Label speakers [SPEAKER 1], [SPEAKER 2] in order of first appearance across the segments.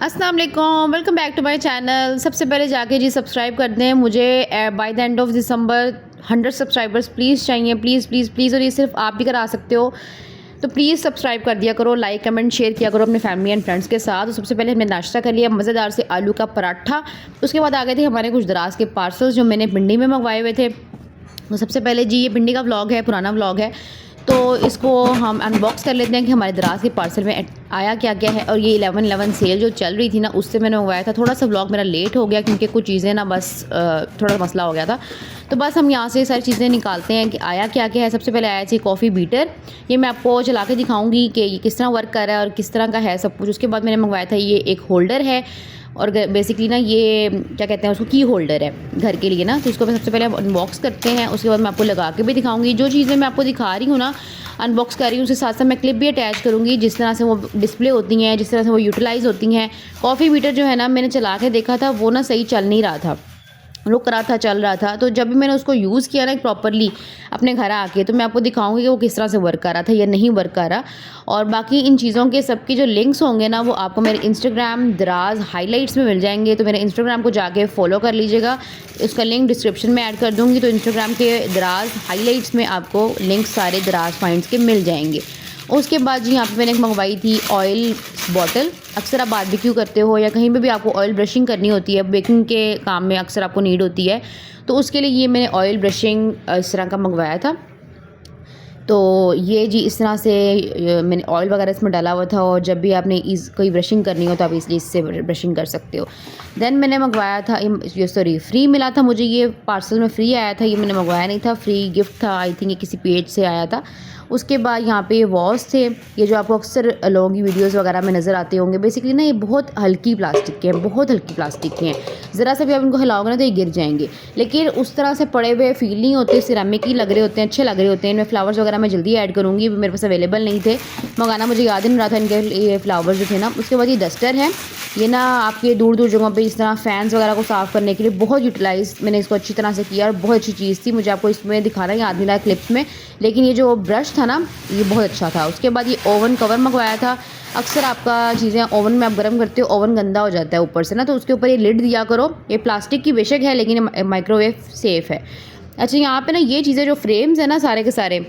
[SPEAKER 1] अस्सलाम वालेकुम, welcome back to my channel. सबसे पहले जाके जी सब्सक्राइब कर दें। मुझे by the end of December 100 subscribers please चाहिए, प्लीज़ प्लीज़ प्लीज़। और ये सिर्फ आप भी करा सकते हो, तो प्लीज़ सब्सक्राइब कर दिया करो, लाइक कमेंट शेयर किया करो अपने फैमिली एंड फ्रेंड्स के साथ। तो सबसे पहले हमने नाश्ता कर लिया मज़ेदार से आलू का पराठा। उसके बाद आ गए थे हमारे कुछ दराज के पार्सल्स जो मैंने पिंडी में मंगवाए हुए थे। तो सबसे पहले जी ये पिंडी का व्लॉग है, पुराना व्लॉग है, तो इसको हम अनबॉक्स कर लेते हैं कि हमारे दराज के पार्सल में आया क्या क्या है। और ये 11/11 सेल जो चल रही थी ना, उससे मैंने मंगवाया था। थोड़ा सा व्लॉग मेरा लेट हो गया क्योंकि कुछ चीज़ें ना बस थोड़ा मसला हो गया था। तो बस हम यहाँ से सारी चीज़ें निकालते हैं कि आया क्या क्या है। सबसे पहले आया थी कॉफ़ी बीटर। ये मैं आपको चला के दिखाऊंगी कि ये किस तरह वर्क कर रहा है और किस तरह का है सब कुछ। उसके बाद मैंने मंगवाया था ये एक होल्डर है, और बेसिकली ना ये क्या कहते हैं उसको, की होल्डर है घर के लिए ना। तो इसको मैं सबसे पहले अनबॉक्स करते हैं, उसके बाद मैं आपको लगा के भी दिखाऊंगी। जो चीज़ें मैं आपको दिखा रही हूँ ना, अनबॉक्स कर रही हूँ, उसके साथ साथ मैं क्लिप भी अटैच करूँगी जिस तरह से वो डिस्प्ले होती हैं, जिस तरह से वो यूटिलाइज़ होती हैं। कॉफ़ी मीटर जो है ना, मैंने चला के देखा था, वो ना सही चल नहीं रहा था, रुक रहा था, चल रहा था। तो जब भी मैंने उसको यूज़ किया ना प्रॉपरली अपने घर आके, तो मैं आपको दिखाऊंगी कि वो किस तरह से वर्क कर रहा था या नहीं वर्क कर रहा। और बाकी इन चीज़ों के सबके जो लिंक्स होंगे ना, वो आपको मेरे इंस्टाग्राम दराज हाइलाइट्स में मिल जाएंगे। तो मेरे इंस्टाग्राम को जाके फॉलो कर लीजिएगा, उसका लिंक डिस्क्रिप्शन में ऐड कर दूँगी। तो इंस्टाग्राम के दराज हाईलाइट्स में आपको लिंक सारे दराज फाइंड्स के मिल जाएंगे। उसके बाद जी यहाँ पे मैंने एक मंगवाई थी ऑयल बॉटल। अक्सर आप बारबेक्यू करते हो या कहीं पे भी आपको ऑयल ब्रशिंग करनी होती है, बेकिंग के काम में अक्सर आपको नीड होती है, तो उसके लिए ये मैंने ऑयल ब्रशिंग इस तरह का मंगवाया था। तो ये जी इस तरह से मैंने ऑयल वगैरह इसमें डाला हुआ था, और जब भी आपने कोई ब्रशिंग करनी हो तो आप इसलिए इससे ब्रशिंग कर सकते हो। देन मैंने मंगवाया था ये सॉरी फ्री मिला था मुझे, ये पार्सल में फ्री आया था, ये मैंने मंगवाया नहीं था, फ्री गिफ्ट था। आई थिंक ये किसी पेज से आया था। उसके बाद यहाँ पे ये वॉश थे, ये जो आपको अक्सर लोगों की वीडियोस वगैरह में नज़र आते होंगे। बेसिकली ना ये बहुत हल्की प्लास्टिक के हैं, बहुत हल्की प्लास्टिक के हैं, ज़रा सा भी आप इनको हिलाओगे ना तो ये गिर जाएंगे, लेकिन उस तरह से पड़े हुए फील नहीं होते, सिरेमिक ही लग रहे होते हैं, अच्छे लग रहे होते हैं। इनमें फ्लावर्स वगैरह मैं जल्दी ऐड करूँगी, मेरे पास अवेलेबल नहीं थे, मंगाना मुझे याद ही नहीं रहा था इनके ये फ्लावर्स जो थे ना। उसके बाद ये डस्टर है, ये ना आपके दूर दूर जगहों पे इस तरह फैंस वगैरह को साफ़ करने के लिए बहुत यूटिलाइज मैंने इसको अच्छी तरह से किया, और बहुत अच्छी चीज़ थी। मुझे आपको इसमें दिखाना याद नहीं रहा क्लिप्स में, लेकिन ये जो ब्रश था ना, ये बहुत अच्छा था। उसके बाद ये ओवन कवर मंगवाया था। अक्सर आपका चीज़ें ओवन में आप गर्म करते हो, ओवन गंदा हो जाता है ऊपर से ना, तो उसके ऊपर ये लिड दिया करो। ये प्लास्टिक की बेशक है, लेकिन माइक्रोवेव सेफ़ है। अच्छा, यहाँ पे ना ये चीज़ें जो फ्रेम्स है ना, सारे के सारे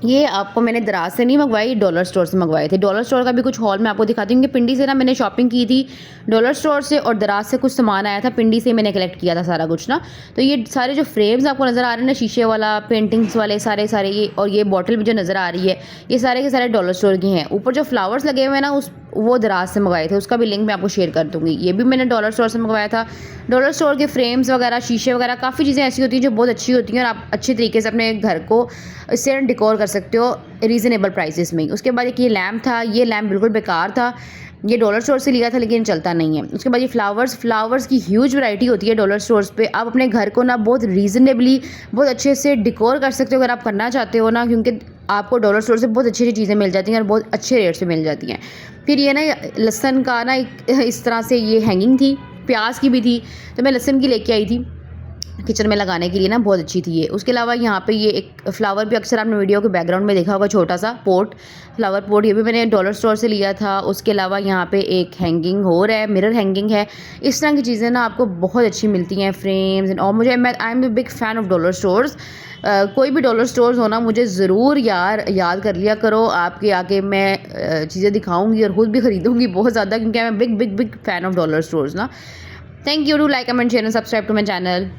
[SPEAKER 1] ये आपको मैंने दराज से नहीं मंगवाई, डॉलर स्टोर से मंगवाए थे। डॉलर स्टोर का भी कुछ हॉल मैं आपको दिखाती हूँ कि पिंडी से ना मैंने शॉपिंग की थी डॉलर स्टोर से, और दराज से कुछ सामान आया था, पिंडी से मैंने कलेक्ट किया था सारा कुछ ना। तो ये सारे जो फ्रेम्स आपको नज़र आ रहे हैं ना, शीशे वाला, पेंटिंग्स वाले सारे सारे, ये और ये बॉटल भी जो नज़र आ रही है, ये सारे के सारे डॉलर स्टोर के हैं। ऊपर जो फ्लावर्स लगे हुए हैं ना, वो दराज से मंगवाए थे, उसका भी लिंक मैं आपको शेयर कर दूँगी। ये भी मैंने डॉलर स्टोर से मंगवाया था। डॉलर स्टोर के फ्रेम्स वगैरह, शीशे वगैरह, काफ़ी चीज़ें ऐसी होती हैं जो बहुत अच्छी होती हैं, और आप अच्छे तरीके से अपने घर को इससे डिकोर कर सकते हो रीज़नेबल प्राइसेस में। उसके बाद एक ये लैम्प था, ये लैम्प बिल्कुल बेकार था, ये डॉलर स्टोर से लिया था लेकिन चलता नहीं है। उसके बाद ये फ्लावर्स की ह्यूज वैरायटी होती है डॉलर स्टोर्स पे। आप अपने घर को ना बहुत रीज़नेबली, बहुत अच्छे से डिकोर कर सकते हो अगर आप करना चाहते हो ना, क्योंकि आपको डॉलर स्टोर से बहुत अच्छी अच्छी चीज़ें मिल जाती हैं और बहुत अच्छे रेट से मिल जाती हैं। फिर ये ना लहसन का ना इस तरह से ये हैंगिंग थी, प्याज की भी थी, तो मैं लहसन की लेके आई थी किचन में लगाने के लिए ना, बहुत अच्छी थी ये। उसके अलावा यहाँ पे ये एक फ्लावर भी अक्सर आपने वीडियो के बैकग्राउंड में देखा होगा, छोटा सा पोट, फ्लावर पोट, ये भी मैंने डॉलर स्टोर से लिया था। उसके अलावा यहाँ पे एक हैंगिंग हो रहा है, मिरर हैंगिंग है। इस तरह की चीज़ें ना आपको बहुत अच्छी मिलती हैं, फ्रेम्स। और मुझे I am a big fan of dollar stores. कोई भी डॉलर स्टोर्स हो ना, मुझे ज़रूर याद कर लिया करो, आपके आके मैं चीज़ें दिखाऊँगी और ख़ुद भी ख़रीदूँगी बहुत ज़्यादा, क्योंकि I am big big big fan of dollar stores ना। Thank you, do like comment share and subscribe to my channel.